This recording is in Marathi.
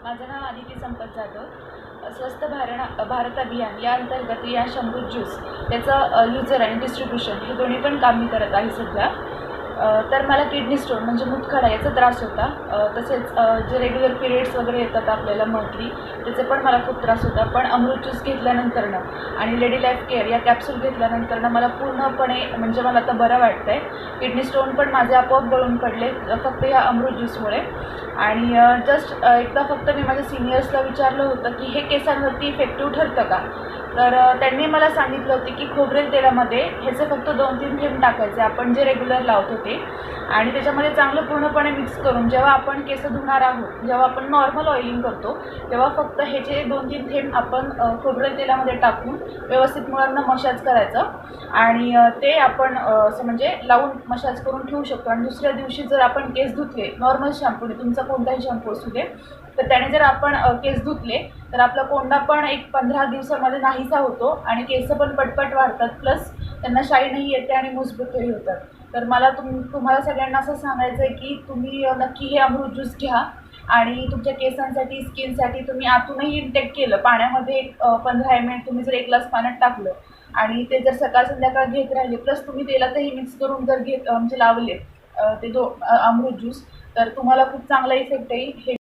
माझं नाव आदिती संपत जाधव। स्वस्थ भारत अभियान या अंतर्गत या अमृत ज्यूस त्याचं युजर आणि डिस्ट्रीब्युशन हे दोन्ही पण काम मी करत आहे सध्या। तर मला किडनी स्टोन म्हणजे मूतखडा याचा त्रास होता। तसेच जे रेग्युलर पिरियड्स वगैरे येतात आपल्याला मंथली त्याचे पण मला खूप त्रास होता। पण अमृत ज्यूस घेतल्यानंतरनं आणि लेडी लाईफ केअर या कॅप्सूल घेतल्यानंतरनं मला पूर्णपणे म्हणजे मला आता बरं वाटतं आहे। किडनी स्टोन पण माझे आपोआप गळून पडले फक्त या अमृत ज्यूसमुळे। आणि जस्ट एकदा फक्त मी माझ्या सिनियर्सला विचारलं होतं की हे केसांवरती इफेक्टिव्ह ठरतं का, तर त्यांनी मला सांगितलं होते की खोबरेल तेलामध्ये ह्याचे फक्त 2-3 थेंब टाकायचे आपण जे रेग्युलर लावतो ते, आणि त्याच्यामध्ये चांगलं पूर्णपणे मिक्स करून जेव्हा आपण केस धुणार आहोत, जेव्हा आपण नॉर्मल ऑइलिंग करतो तेव्हा फक्त ह्याचे 2-3 थेंब आपण खोबरेल तेलामध्ये टाकून व्यवस्थित मुळांना मसाज करायचं आणि ते आपण असं म्हणजे लावून मसाज करून ठेवू शकतो। आणि दुसऱ्या दिवशी जर आपण केस धुतले नॉर्मल शॅम्पूने, तुमचा कोणताही शॅम्पू असू दे, तर त्याने जर आपण केस धुतले तर आपला कोंडा पण एक 15 दिवसामध्ये नाहीसा होतो आणि केस पण पटपट वाढतात, प्लस त्यांना शाईनही येते आणि मजबूतही होतात। तर मला तुम्हाला सगळ्यांना असं सांगायचं आहे की तुम्ही नक्की हे अमृत ज्यूस घ्या आणि तुमच्या केसांसाठी, स्किनसाठी तुम्ही आतूनही इंटेक केलं पाण्यामध्ये 15 ml तुम्ही जर 1 ग्लास पाण्यात टाकलं आणि ते जर सकाळ संध्याकाळ घेत राहिले, प्लस तुम्ही तेलातही मिक्स करून जर म्हणजे लावले ते अमृत ज्यूस, तर तुम्हाला खूप चांगला इफेक्ट येईल।